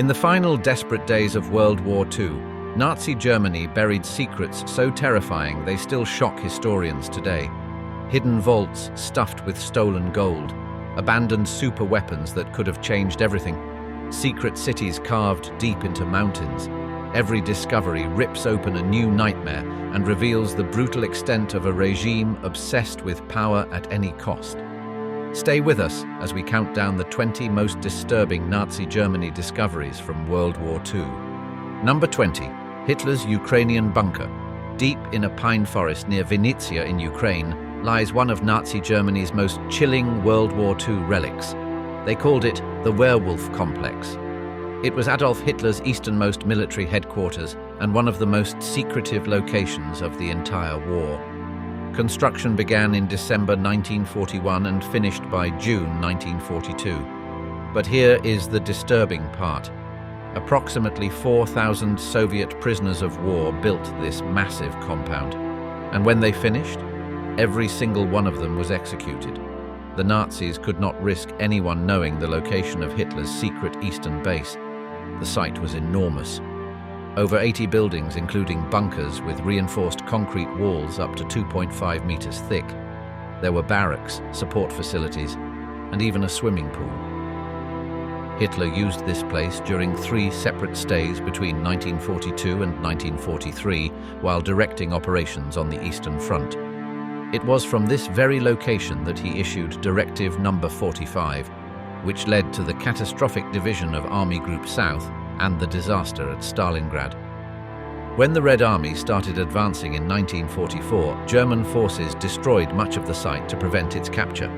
In the final desperate days of World War II, Nazi Germany buried secrets so terrifying they still shock historians today. Hidden vaults stuffed with stolen gold, abandoned super weapons that could have changed everything, secret cities carved deep into mountains. Every discovery rips open a new nightmare and reveals the brutal extent of a regime obsessed with power at any cost. Stay with us as we count down the 20 most disturbing Nazi Germany discoveries from World War II. Number 20. Hitler's Ukrainian bunker. Deep in a pine forest near Vinnytsia in Ukraine lies one of Nazi Germany's most chilling World War II relics. They called it the Werewolf Complex. It was Adolf Hitler's easternmost military headquarters and one of the most secretive locations of the entire war. Construction began in December 1941 and finished by June 1942. But here is the disturbing part. Approximately 4,000 Soviet prisoners of war built this massive compound. And when they finished, every single one of them was executed. The Nazis could not risk anyone knowing the location of Hitler's secret eastern base. The site was enormous. Over 80 buildings, including bunkers with reinforced concrete walls up to 2.5 meters thick. There were barracks, support facilities, and even a swimming pool. Hitler used this place during 3 separate stays between 1942 and 1943 while directing operations on the Eastern Front. It was from this very location that he issued Directive Number 45, which led to the catastrophic division of Army Group South and the disaster at Stalingrad. When the Red Army started advancing in 1944, German forces destroyed much of the site to prevent its capture.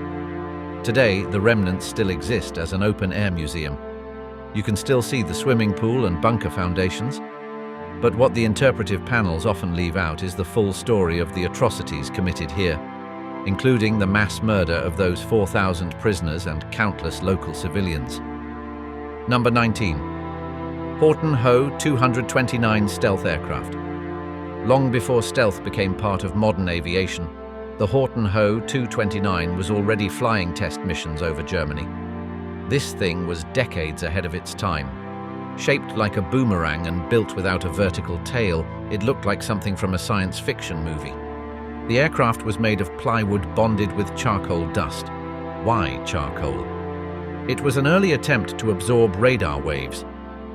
Today, the remnants still exist as an open-air museum. You can still see the swimming pool and bunker foundations, but what the interpretive panels often leave out is the full story of the atrocities committed here, including the mass murder of those 4,000 prisoners and countless local civilians. Number 19. Horton Ho 229 stealth aircraft. Long before stealth became part of modern aviation, the Horton Ho 229 was already flying test missions over Germany. This thing was decades ahead of its time. Shaped like a boomerang and built without a vertical tail, it looked like something from a science fiction movie. The aircraft was made of plywood bonded with charcoal dust. Why charcoal? It was an early attempt to absorb radar waves.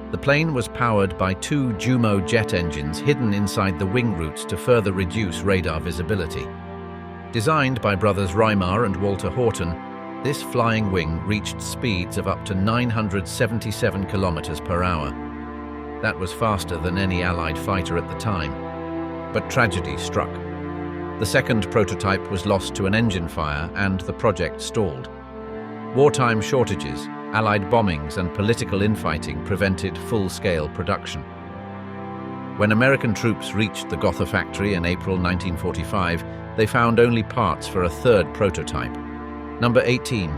The plane was powered by 2 Jumo jet engines hidden inside the wing roots to further reduce radar visibility. Designed by brothers Reimar and Walter Horton, this flying wing reached speeds of up to 977 kilometers per hour. That was faster than any Allied fighter at the time. But tragedy struck. The second prototype was lost to an engine fire and the project stalled. Wartime shortages, Allied bombings and political infighting prevented full-scale production. When American troops reached the Gotha factory in April 1945, they found only parts for a third prototype. Number 18.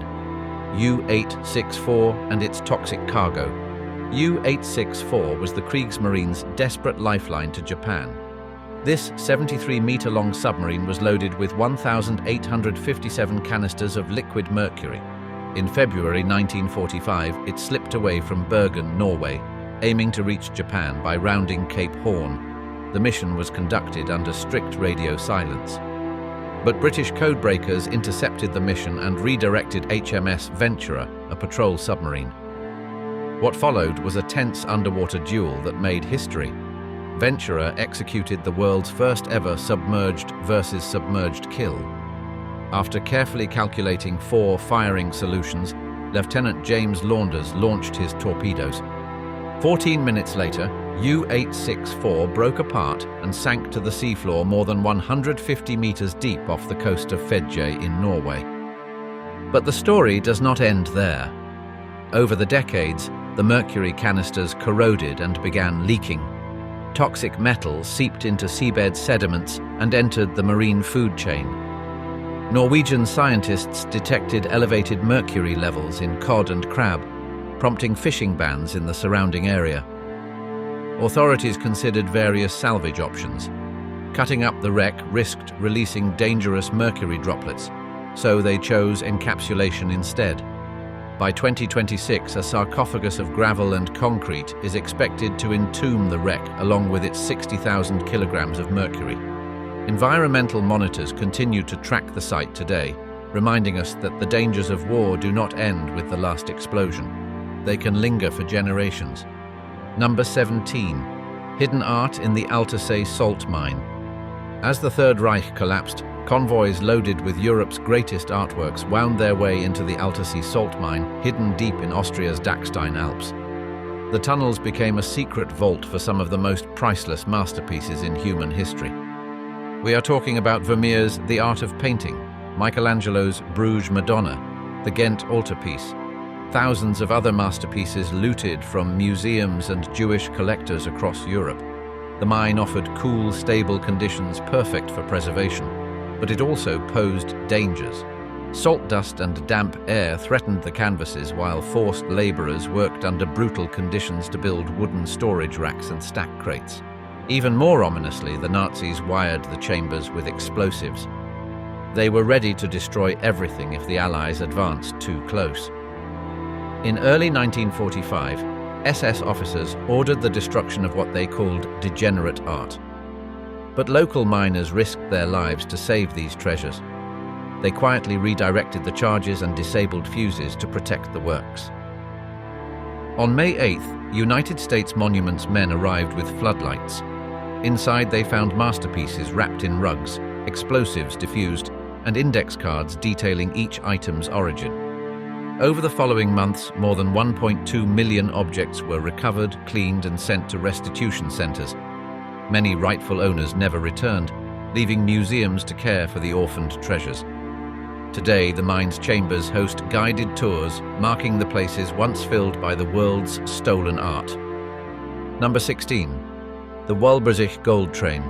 U-864 and its toxic cargo. U-864 was the Kriegsmarine's desperate lifeline to Japan. This 73-meter-long submarine was loaded with 1,857 canisters of liquid mercury. In February 1945, it slipped away from Bergen, Norway, aiming to reach Japan by rounding Cape Horn. The mission was conducted under strict radio silence. But British codebreakers intercepted the mission and redirected HMS Ventura, a patrol submarine. What followed was a tense underwater duel that made history. Ventura executed the world's first ever submerged versus submerged kill. After carefully calculating 4 firing solutions, Lieutenant James Launders launched his torpedoes. 14 minutes later, U-864 broke apart and sank to the seafloor more than 150 meters deep off the coast of Fedje in Norway. But the story does not end there. Over the decades, the mercury canisters corroded and began leaking. Toxic metals seeped into seabed sediments and entered the marine food chain. Norwegian scientists detected elevated mercury levels in cod and crab, prompting fishing bans in the surrounding area. Authorities considered various salvage options. Cutting up the wreck risked releasing dangerous mercury droplets, so they chose encapsulation instead. By 2026, a sarcophagus of gravel and concrete is expected to entomb the wreck along with its 60,000 kilograms of mercury. Environmental monitors continue to track the site today, reminding us that the dangers of war do not end with the last explosion. They can linger for generations. Number 17. Hidden art in the Altersee salt mine. As the Third Reich collapsed, convoys loaded with Europe's greatest artworks wound their way into the Altersee salt mine, hidden deep in Austria's Dachstein Alps. The tunnels became a secret vault for some of the most priceless masterpieces in human history. We are talking about Vermeer's The Art of Painting, Michelangelo's Bruges Madonna, the Ghent altarpiece, thousands of other masterpieces looted from museums and Jewish collectors across Europe. The mine offered cool, stable conditions perfect for preservation, but it also posed dangers. Salt dust and damp air threatened the canvases while forced laborers worked under brutal conditions to build wooden storage racks and stack crates. Even more ominously, the Nazis wired the chambers with explosives. They were ready to destroy everything if the Allies advanced too close. In early 1945, SS officers ordered the destruction of what they called degenerate art. But local miners risked their lives to save these treasures. They quietly redirected the charges and disabled fuses to protect the works. On May 8th, United States Monuments men arrived with floodlights. Inside they found masterpieces wrapped in rugs, explosives diffused, and index cards detailing each item's origin. Over the following months, more than 1.2 million objects were recovered, cleaned, and sent to restitution centers. Many rightful owners never returned, leaving museums to care for the orphaned treasures. Today, the mine's chambers host guided tours marking the places once filled by the world's stolen art. Number 16. The Walbrzych gold train.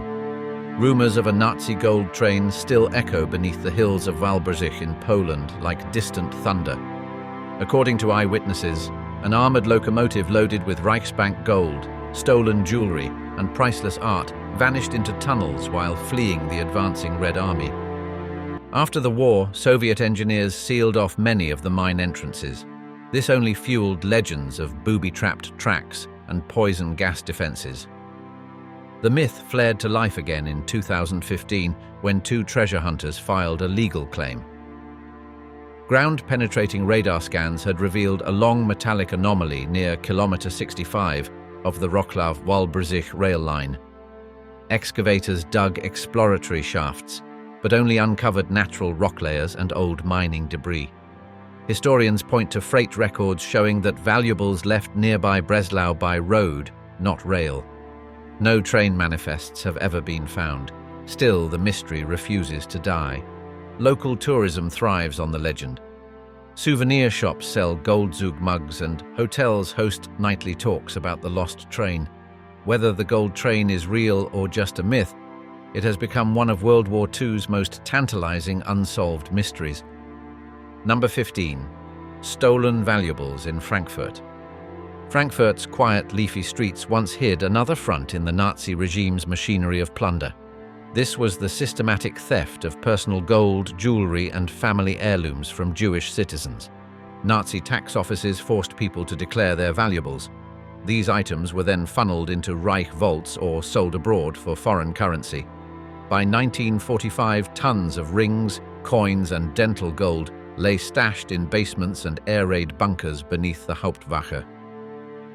Rumors of a Nazi gold train still echo beneath the hills of Walbrzych in Poland like distant thunder. According to eyewitnesses, an armored locomotive loaded with Reichsbank gold, stolen jewelry, and priceless art vanished into tunnels while fleeing the advancing Red Army. After the war, Soviet engineers sealed off many of the mine entrances. This only fueled legends of booby-trapped tracks and poison gas defenses. The myth flared to life again in 2015 when two treasure hunters filed a legal claim. Ground-penetrating radar scans had revealed a long metallic anomaly near kilometer 65 of the Wrocław-Walbrzych rail line. Excavators dug exploratory shafts, but only uncovered natural rock layers and old mining debris. Historians point to freight records showing that valuables left nearby Breslau by road, not rail. No train manifests have ever been found. Still, the mystery refuses to die. Local tourism thrives on the legend. Souvenir shops sell Goldzug mugs and hotels host nightly talks about the lost train. Whether the gold train is real or just a myth, it has become one of World War II's most tantalizing unsolved mysteries. Number 15. Stolen valuables in Frankfurt. Frankfurt's quiet, leafy streets once hid another front in the Nazi regime's machinery of plunder. This was the systematic theft of personal gold, jewelry, and family heirlooms from Jewish citizens. Nazi tax offices forced people to declare their valuables. These items were then funneled into Reich vaults or sold abroad for foreign currency. By 1945, tons of rings, coins, and dental gold lay stashed in basements and air raid bunkers beneath the Hauptwache.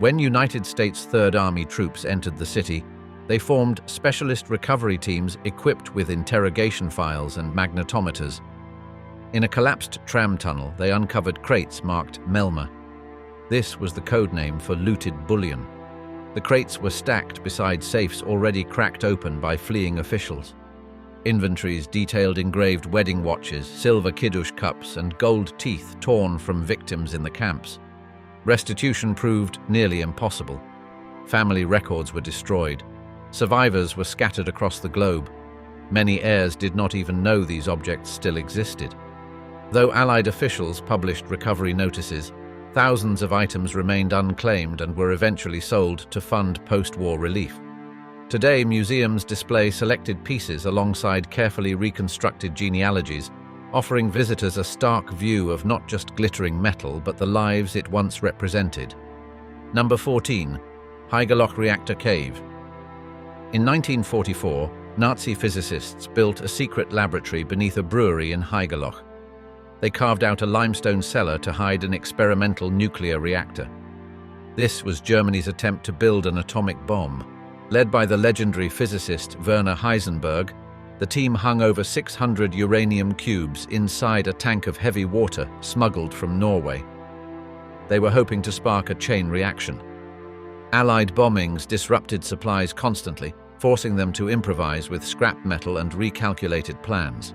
When United States Third Army troops entered the city, they formed specialist recovery teams equipped with interrogation files and magnetometers. In a collapsed tram tunnel, they uncovered crates marked Melma. This was the code name for looted bullion. The crates were stacked beside safes already cracked open by fleeing officials. Inventories detailed engraved wedding watches, silver kiddush cups, and gold teeth torn from victims in the camps. Restitution proved nearly impossible. Family records were destroyed. Survivors were scattered across the globe. Many heirs did not even know these objects still existed. Though Allied officials published recovery notices, thousands of items remained unclaimed and were eventually sold to fund post-war relief. Today, museums display selected pieces alongside carefully reconstructed genealogies, offering visitors a stark view of not just glittering metal but the lives it once represented. Number 14. Haigerloch Reactor Cave. In 1944, Nazi physicists built a secret laboratory beneath a brewery in Haigerloch. They carved out a limestone cellar to hide an experimental nuclear reactor. This was Germany's attempt to build an atomic bomb. Led by the legendary physicist Werner Heisenberg, the team hung over 600 uranium cubes inside a tank of heavy water smuggled from Norway. They were hoping to spark a chain reaction. Allied bombings disrupted supplies constantly, forcing them to improvise with scrap metal and recalculated plans.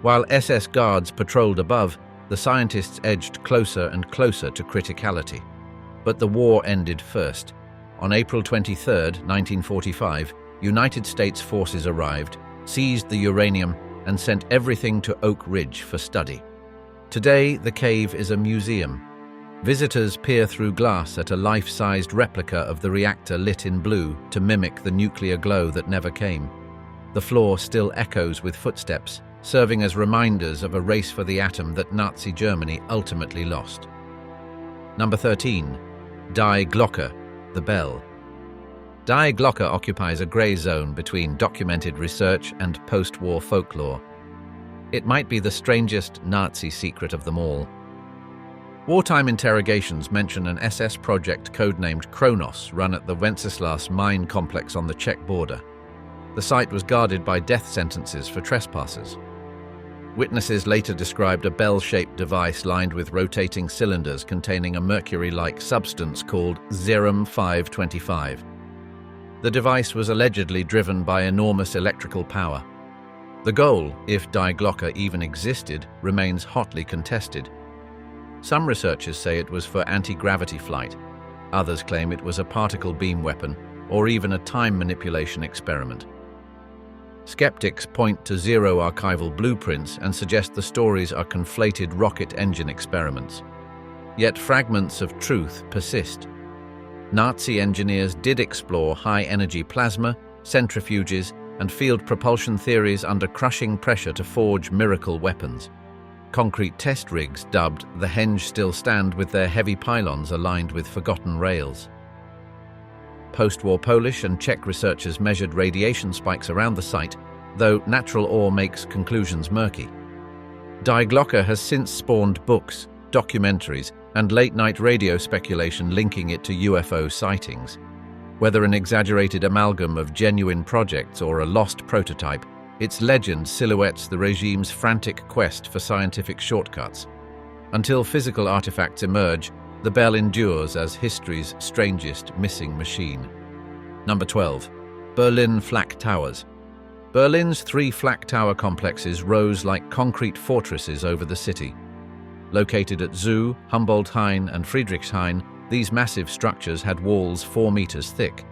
While SS guards patrolled above, the scientists edged closer and closer to criticality. But the war ended first. On April 23, 1945, United States forces arrived, seized the uranium, and sent everything to Oak Ridge for study. Today, the cave is a museum. Visitors peer through glass at a life-sized replica of the reactor lit in blue to mimic the nuclear glow that never came. The floor still echoes with footsteps, serving as reminders of a race for the atom that Nazi Germany ultimately lost. Number 13. Die Glocke, the bell. Die Glocke occupies a grey zone between documented research and post-war folklore. It might be the strangest Nazi secret of them all. Wartime interrogations mention an SS project codenamed Kronos run at the Wenceslas mine complex on the Czech border. The site was guarded by death sentences for trespassers. Witnesses later described a bell-shaped device lined with rotating cylinders containing a mercury-like substance called Serum 525. The device was allegedly driven by enormous electrical power. The goal, if Die Glocke even existed, remains hotly contested. Some researchers say it was for anti-gravity flight. Others claim it was a particle beam weapon or even a time manipulation experiment. Skeptics point to zero archival blueprints and suggest the stories are conflated rocket engine experiments. Yet fragments of truth persist. Nazi engineers did explore high-energy plasma, centrifuges, and field propulsion theories under crushing pressure to forge miracle weapons. Concrete test rigs dubbed the Henge still stand with their heavy pylons aligned with forgotten rails. Post-war Polish and Czech researchers measured radiation spikes around the site, though natural ore makes conclusions murky. Die Glocke has since spawned books, documentaries, and late-night radio speculation linking it to UFO sightings. Whether an exaggerated amalgam of genuine projects or a lost prototype, its legend silhouettes the regime's frantic quest for scientific shortcuts. Until physical artifacts emerge, the bell endures as history's strangest missing machine. Number 12. Berlin Flak Towers. Berlin's 3 flak tower complexes rose like concrete fortresses over the city. Located at Zoo, Humboldt-Hain, and Friedrichshain, these massive structures had walls 4 meters thick.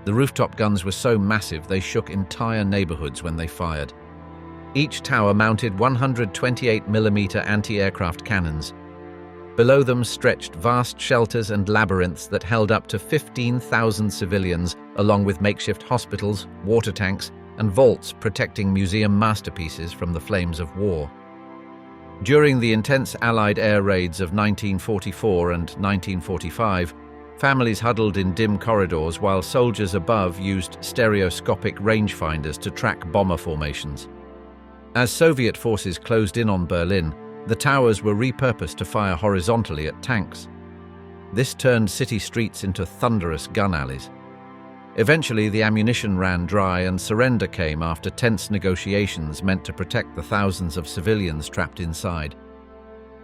The rooftop guns were so massive they shook entire neighborhoods when they fired. Each tower mounted 128mm anti-aircraft cannons. Below them stretched vast shelters and labyrinths that held up to 15,000 civilians, along with makeshift hospitals, water tanks, and vaults protecting museum masterpieces from the flames of war. During the intense Allied air raids of 1944 and 1945, families huddled in dim corridors while soldiers above used stereoscopic rangefinders to track bomber formations. As Soviet forces closed in on Berlin, the towers were repurposed to fire horizontally at tanks. This turned city streets into thunderous gun alleys. Eventually, the ammunition ran dry and surrender came after tense negotiations meant to protect the thousands of civilians trapped inside.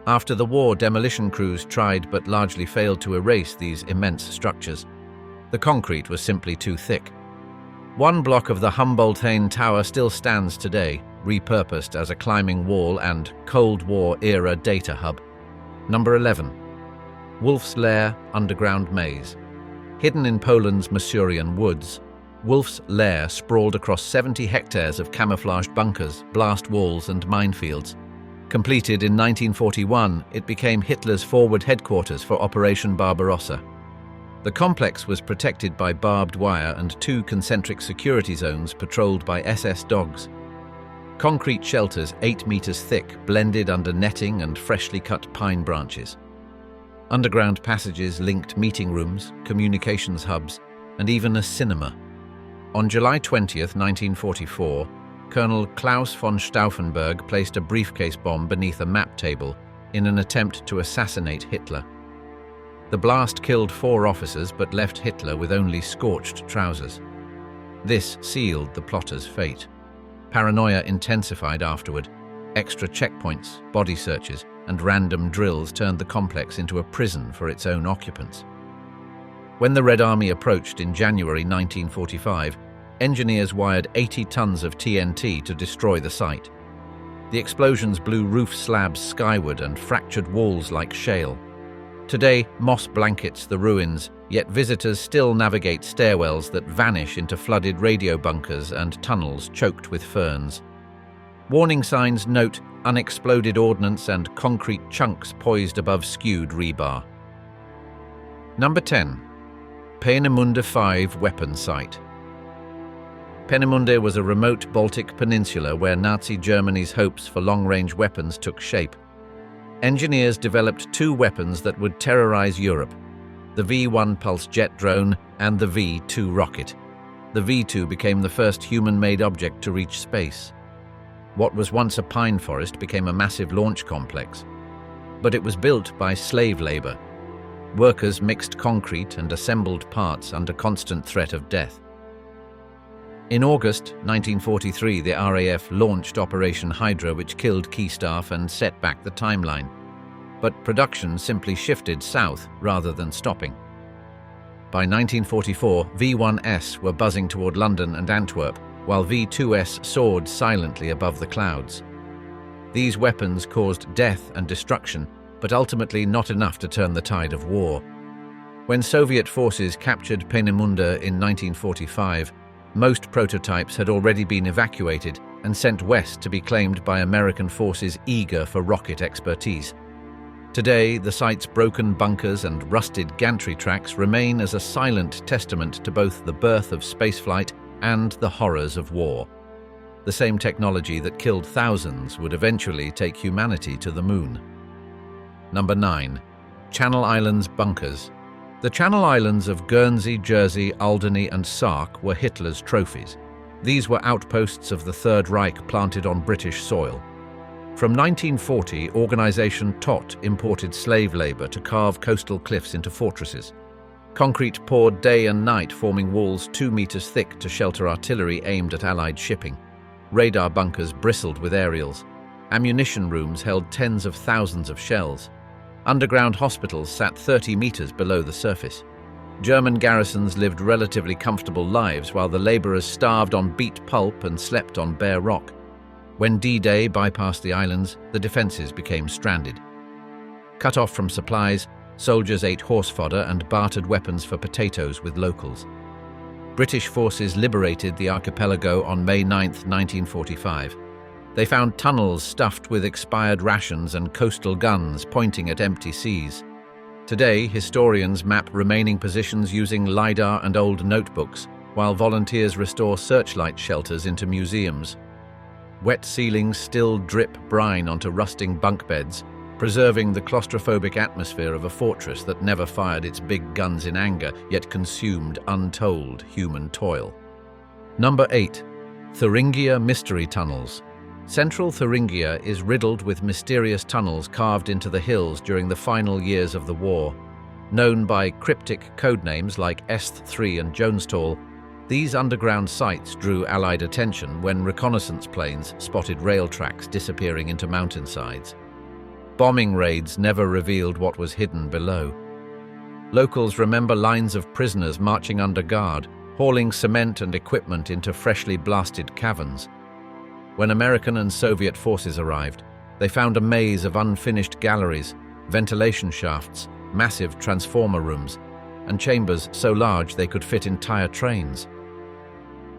After the war, demolition crews tried but largely failed to erase these immense structures. The concrete was simply too thick. One block of the Humboldt-Hain Tower still stands today, repurposed as a climbing wall and Cold War-era data hub. Number 11. Wolf's Lair Underground Maze. Hidden in Poland's Masurian woods, Wolf's Lair sprawled across 70 hectares of camouflaged bunkers, blast walls, and minefields. Completed in 1941, it became Hitler's forward headquarters for Operation Barbarossa. The complex was protected by barbed wire and 2 concentric security zones patrolled by SS dogs. Concrete shelters 8 meters thick, blended under netting and freshly cut pine branches. Underground passages linked meeting rooms, communications hubs, and even a cinema. On July 20th, 1944, Colonel Klaus von Stauffenberg placed a briefcase bomb beneath a map table in an attempt to assassinate Hitler. The blast killed 4 officers but left Hitler with only scorched trousers. This sealed the plotter's fate. Paranoia intensified afterward. Extra checkpoints, body searches, and random drills turned the complex into a prison for its own occupants. When the Red Army approached in January 1945, engineers wired 80 tons of TNT to destroy the site. The explosions blew roof slabs skyward and fractured walls like shale. Today, moss blankets the ruins, yet visitors still navigate stairwells that vanish into flooded radio bunkers and tunnels choked with ferns. Warning signs note unexploded ordnance and concrete chunks poised above skewed rebar. Number 10. Peenemünde 5 Weapon Site. Peenemünde was a remote Baltic peninsula where Nazi Germany's hopes for long-range weapons took shape. Engineers developed 2 weapons that would terrorize Europe: the V-1 Pulse jet drone and the V-2 rocket. The V-2 became the first human-made object to reach space. What was once a pine forest became a massive launch complex. But it was built by slave labor. Workers mixed concrete and assembled parts under constant threat of death. In August 1943, the RAF launched Operation Hydra, which killed key staff and set back the timeline. But production simply shifted south rather than stopping. By 1944, V-1S were buzzing toward London and Antwerp, while V-2S soared silently above the clouds. These weapons caused death and destruction, but ultimately not enough to turn the tide of war. When Soviet forces captured Peenemünde in 1945, most prototypes had already been evacuated and sent west to be claimed by American forces eager for rocket expertise. Today, the site's broken bunkers and rusted gantry tracks remain as a silent testament to both the birth of spaceflight and the horrors of war. The same technology that killed thousands would eventually take humanity to the moon. Number 9. Channel Islands Bunkers. The Channel Islands of Guernsey, Jersey, Alderney and Sark were Hitler's trophies. These were outposts of the Third Reich planted on British soil. From 1940, Organisation Tot imported slave labour to carve coastal cliffs into fortresses. Concrete poured day and night, forming walls 2 meters thick to shelter artillery aimed at Allied shipping. Radar bunkers bristled with aerials. Ammunition rooms held tens of thousands of shells. Underground hospitals sat 30 meters below the surface. German garrisons lived relatively comfortable lives while the laborers starved on beet pulp and slept on bare rock. When D-Day bypassed the islands, the defenses became stranded. Cut off from supplies, soldiers ate horse fodder and bartered weapons for potatoes with locals. British forces liberated the archipelago on May 9, 1945. They found tunnels stuffed with expired rations and coastal guns pointing at empty seas. Today, historians map remaining positions using LiDAR and old notebooks, while volunteers restore searchlight shelters into museums. Wet ceilings still drip brine onto rusting bunk beds, preserving the claustrophobic atmosphere of a fortress that never fired its big guns in anger, yet consumed untold human toil. Number 8. Thuringia Mystery Tunnels. Central Thuringia is riddled with mysterious tunnels carved into the hills during the final years of the war. Known by cryptic codenames like Est-3 and Jonestoll, these underground sites drew Allied attention when reconnaissance planes spotted rail tracks disappearing into mountainsides. Bombing raids never revealed what was hidden below. Locals remember lines of prisoners marching under guard, hauling cement and equipment into freshly blasted caverns. When American and Soviet forces arrived, they found a maze of unfinished galleries, ventilation shafts, massive transformer rooms, and chambers so large they could fit entire trains.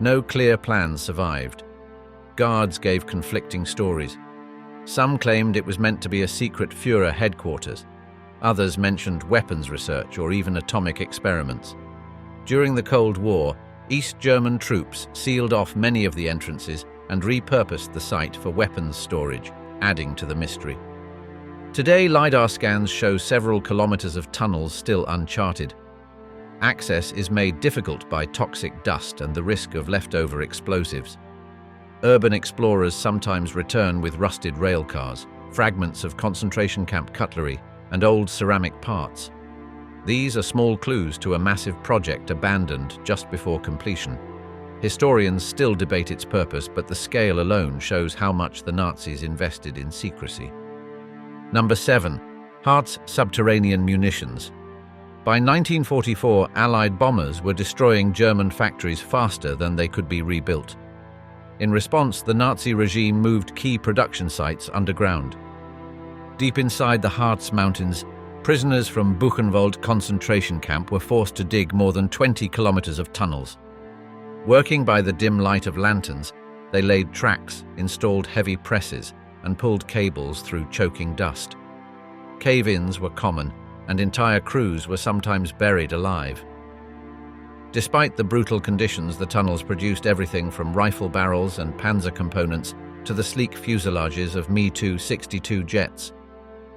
No clear plans survived. Guards gave conflicting stories. Some claimed it was meant to be a secret Führer headquarters. Others mentioned weapons research or even atomic experiments. During the Cold War, East German troops sealed off many of the entrances and repurposed the site for weapons storage, adding to the mystery. Today, LiDAR scans show several kilometers of tunnels still uncharted. Access is made difficult by toxic dust and the risk of leftover explosives. Urban explorers sometimes return with rusted rail cars, fragments of concentration camp cutlery, and old ceramic parts. These are small clues to a massive project abandoned just before completion. Historians still debate its purpose, but the scale alone shows how much the Nazis invested in secrecy. Number 7. Hart's subterranean munitions. By 1944, Allied bombers were destroying German factories faster than they could be rebuilt. In response, the Nazi regime moved key production sites underground. Deep inside the Harz Mountains, prisoners from Buchenwald concentration camp were forced to dig more than 20 kilometers of tunnels. Working by the dim light of lanterns, they laid tracks, installed heavy presses, and pulled cables through choking dust. Cave-ins were common, and entire crews were sometimes buried alive. Despite the brutal conditions, the tunnels produced everything from rifle barrels and panzer components to the sleek fuselages of Me-262 jets.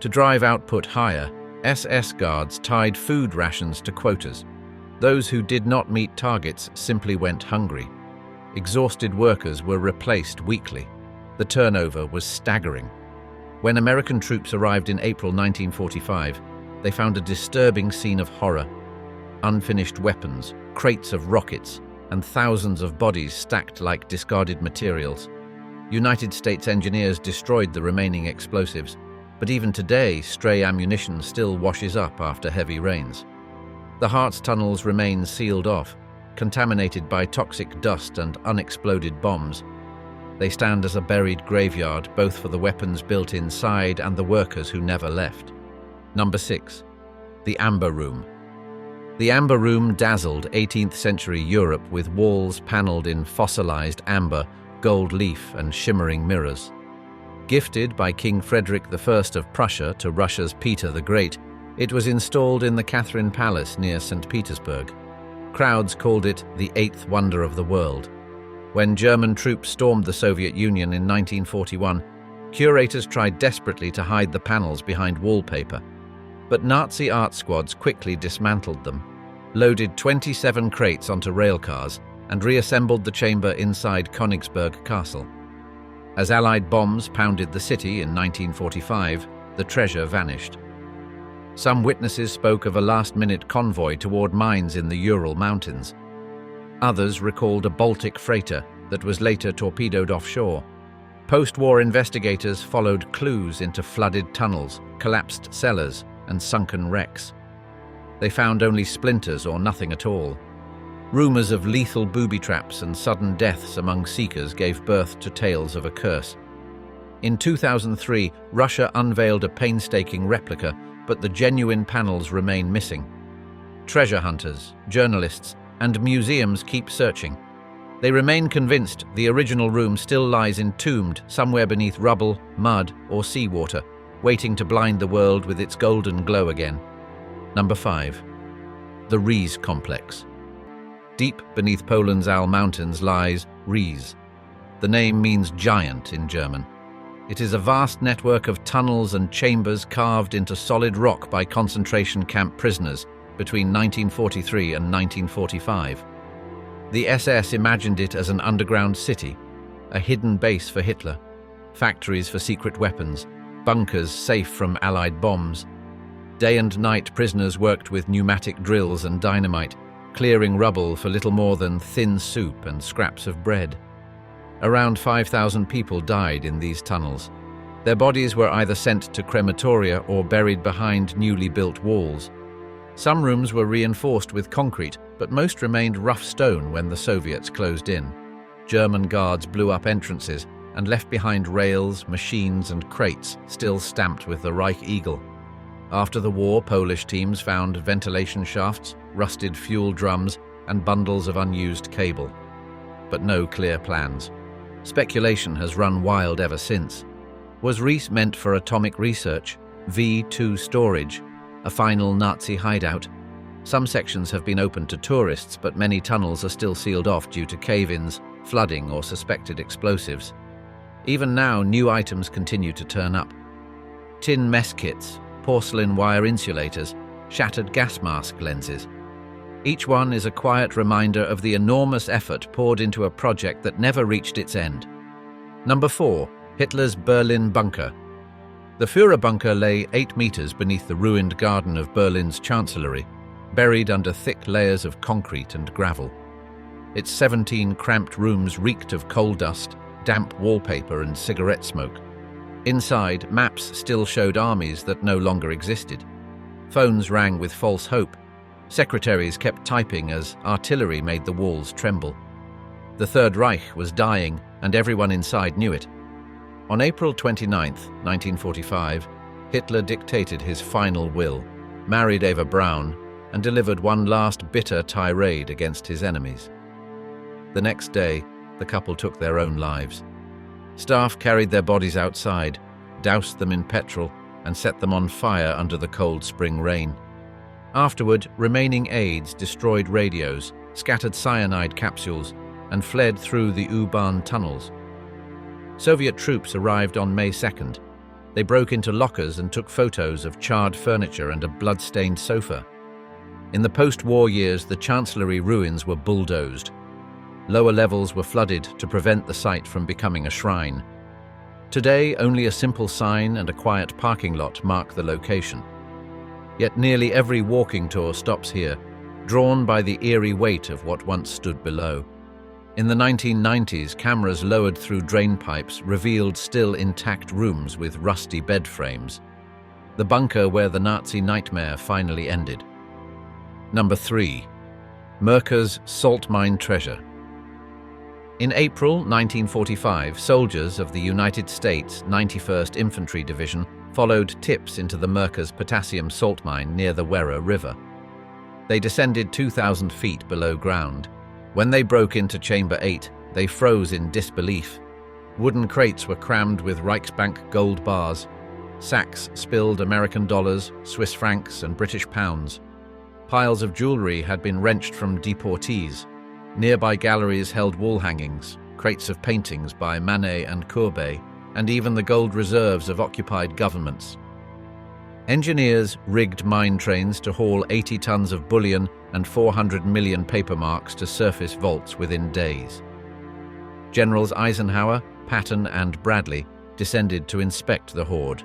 To drive output higher, SS guards tied food rations to quotas. Those who did not meet targets simply went hungry. Exhausted workers were replaced weekly. The turnover was staggering. When American troops arrived in April 1945, they found a disturbing scene of horror. Unfinished weapons, crates of rockets, and thousands of bodies stacked like discarded materials. United States engineers destroyed the remaining explosives, but even today, stray ammunition still washes up after heavy rains. The Harz tunnels remain sealed off, contaminated by toxic dust and unexploded bombs. They stand as a buried graveyard, both for the weapons built inside and the workers who never left. Number 6. The Amber Room. The Amber Room dazzled 18th century Europe with walls paneled in fossilized amber, gold leaf, and shimmering mirrors. Gifted by King Frederick I of Prussia to Russia's Peter the Great, it was installed in the Catherine Palace near St. Petersburg. Crowds called it the eighth wonder of the world. When German troops stormed the Soviet Union in 1941, curators tried desperately to hide the panels behind wallpaper. But Nazi art squads quickly dismantled them, loaded 27 crates onto railcars, and reassembled the chamber inside Königsberg Castle. As Allied bombs pounded the city in 1945, the treasure vanished. Some witnesses spoke of a last-minute convoy toward mines in the Ural Mountains. Others recalled a Baltic freighter that was later torpedoed offshore. Post-war investigators followed clues into flooded tunnels, collapsed cellars, and sunken wrecks. They found only splinters or nothing at all. Rumors of lethal booby traps and sudden deaths among seekers gave birth to tales of a curse. In 2003, Russia unveiled a painstaking replica, but the genuine panels remain missing. Treasure hunters, journalists, and museums keep searching. They remain convinced the original room still lies entombed somewhere beneath rubble, mud, or seawater, waiting to blind the world with its golden glow again. Number 5. The Riese Complex. Deep beneath Poland's Al Mountains lies Riese. The name means giant in German. It is a vast network of tunnels and chambers carved into solid rock by concentration camp prisoners between 1943 and 1945. The SS imagined it as an underground city, a hidden base for Hitler, factories for secret weapons, bunkers safe from Allied bombs. Day and night, prisoners worked with pneumatic drills and dynamite, clearing rubble for little more than thin soup and scraps of bread. Around 5,000 people died in these tunnels. Their bodies were either sent to crematoria or buried behind newly built walls. Some rooms were reinforced with concrete, but most remained rough stone when the Soviets closed in. German guards blew up entrances and left behind rails, machines, and crates still stamped with the Reich eagle. After the war, Polish teams found ventilation shafts, rusted fuel drums, and bundles of unused cable. But no clear plans. Speculation has run wild ever since. Was Riese meant for atomic research, V2 storage, a final Nazi hideout? Some sections have been opened to tourists, but many tunnels are still sealed off due to cave-ins, flooding, or suspected explosives. Even now, new items continue to turn up. Tin mess kits, porcelain wire insulators, shattered gas mask lenses. Each one is a quiet reminder of the enormous effort poured into a project that never reached its end. Number 4. Hitler's Berlin Bunker. The Führer bunker lay 8 meters beneath the ruined garden of Berlin's chancellery, buried under thick layers of concrete and gravel. Its 17 cramped rooms reeked of coal dust, damp wallpaper and cigarette smoke. Inside, maps still showed armies that no longer existed. Phones rang with false hope. Secretaries kept typing as artillery made the walls tremble. The Third Reich was dying, and everyone inside knew it. On April 29, 1945, Hitler dictated his final will, married Eva Braun, and delivered one last bitter tirade against his enemies. The next day, the couple took their own lives. Staff carried their bodies outside, doused them in petrol, and set them on fire under the cold spring rain. Afterward, remaining aides destroyed radios, scattered cyanide capsules, and fled through the U-Bahn tunnels. Soviet troops arrived on May 2nd. They broke into lockers and took photos of charred furniture and a blood-stained sofa. In the post-war years, the chancellery ruins were bulldozed. Lower levels were flooded to prevent the site from becoming a shrine. Today, only a simple sign and a quiet parking lot mark the location. Yet nearly every walking tour stops here, drawn by the eerie weight of what once stood below. In the 1990s, cameras lowered through drain pipes revealed still intact rooms with rusty bed frames. The bunker where the Nazi nightmare finally ended. Number 3. Merker's salt mine treasure. In April 1945, soldiers of the United States 91st Infantry Division followed tips into the Merker's potassium salt mine near the Werra River. They descended 2,000 feet below ground. When they broke into Chamber 8, they froze in disbelief. Wooden crates were crammed with Reichsbank gold bars. Sacks spilled American dollars, Swiss francs, and British pounds. Piles of jewelry had been wrenched from deportees. Nearby galleries held wall hangings, crates of paintings by Manet and Courbet, and even the gold reserves of occupied governments. Engineers rigged mine trains to haul 80 tons of bullion and 400 million paper marks to surface vaults within days. Generals Eisenhower, Patton, and Bradley descended to inspect the hoard.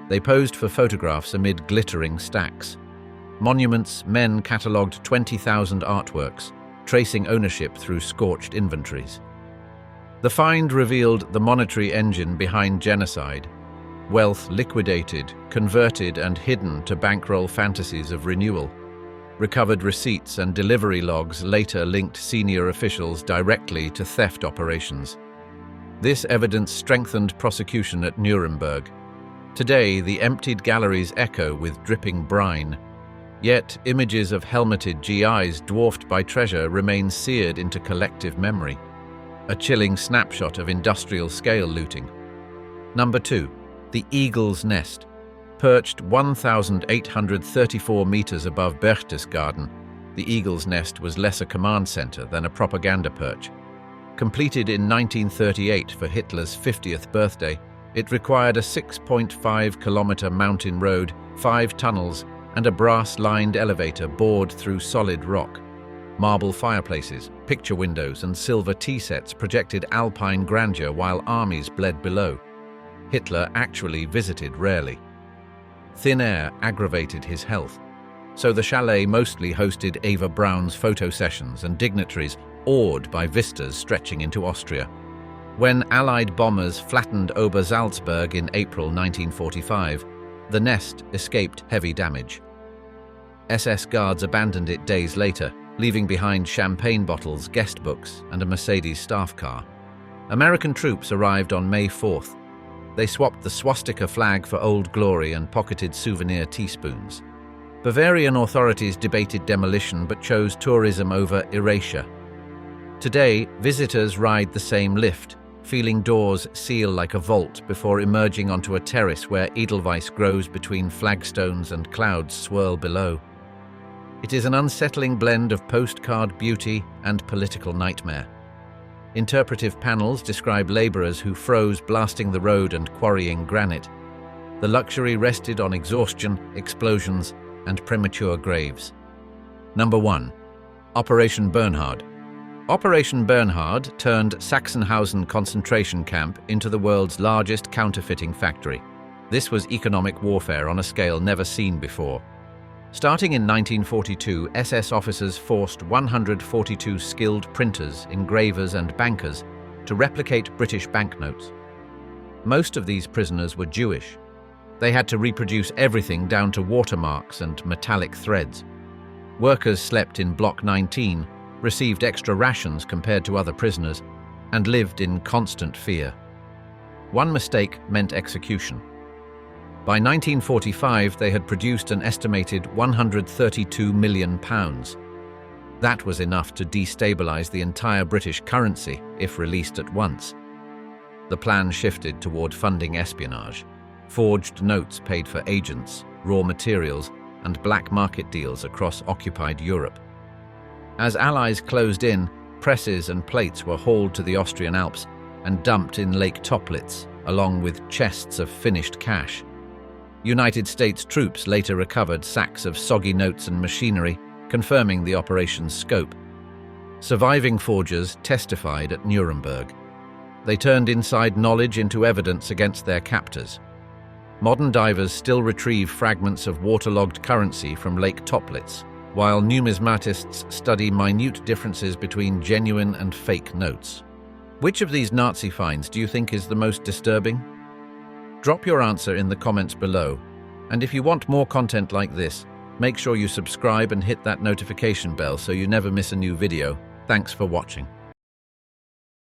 They posed for photographs amid glittering stacks. Monuments Men catalogued 20,000 artworks, tracing ownership through scorched inventories. The find revealed the monetary engine behind genocide, wealth liquidated, converted, and hidden to bankroll fantasies of renewal. Recovered receipts and delivery logs later linked senior officials directly to theft operations. This evidence strengthened prosecution at Nuremberg. Today, the emptied galleries echo with dripping brine. Yet, images of helmeted GIs dwarfed by treasure remain seared into collective memory. A chilling snapshot of industrial-scale looting. Number 2. The Eagle's Nest. Perched 1,834 meters above Berchtesgaden, the Eagle's Nest was less a command center than a propaganda perch. Completed in 1938 for Hitler's 50th birthday, it required a 6.5-kilometer mountain road, 5 tunnels, and a brass-lined elevator bored through solid rock. Marble fireplaces, picture windows, and silver tea sets projected alpine grandeur while armies bled below. Hitler actually visited rarely. Thin air aggravated his health, so the chalet mostly hosted Eva Braun's photo sessions and dignitaries awed by vistas stretching into Austria. When Allied bombers flattened Ober-Salzburg in April 1945, the nest escaped heavy damage. SS guards abandoned it days later, leaving behind champagne bottles, guest books, and a Mercedes staff car. American troops arrived on May 4th. They swapped the swastika flag for Old Glory and pocketed souvenir teaspoons. Bavarian authorities debated demolition but chose tourism over erasure. Today, visitors ride the same lift, feeling doors seal like a vault before emerging onto a terrace where edelweiss grows between flagstones and clouds swirl below. It is an unsettling blend of postcard beauty and political nightmare. Interpretive panels describe laborers who froze blasting the road and quarrying granite. The luxury rested on exhaustion, explosions, and premature graves. Number 1. Operation Bernhard. Operation Bernhard turned Sachsenhausen concentration camp into the world's largest counterfeiting factory. This was economic warfare on a scale never seen before. Starting in 1942, SS officers forced 142 skilled printers, engravers, and bankers to replicate British banknotes. Most of these prisoners were Jewish. They had to reproduce everything down to watermarks and metallic threads. Workers slept in Block 19, received extra rations compared to other prisoners, and lived in constant fear. One mistake meant execution. By 1945, they had produced an estimated £132 million. That was enough to destabilize the entire British currency if released at once. The plan shifted toward funding espionage. Forged notes paid for agents, raw materials, and black market deals across occupied Europe. As Allies closed in, presses and plates were hauled to the Austrian Alps and dumped in Lake Toplitz, along with chests of finished cash. United States troops later recovered sacks of soggy notes and machinery, confirming the operation's scope. Surviving forgers testified at Nuremberg. They turned inside knowledge into evidence against their captors. Modern divers still retrieve fragments of waterlogged currency from Lake Toplitz, while numismatists study minute differences between genuine and fake notes. Which of these Nazi finds do you think is the most disturbing? Drop your answer in the comments below, and if you want more content like this, make sure you subscribe and hit that notification bell so you never miss a new video. Thanks for watching.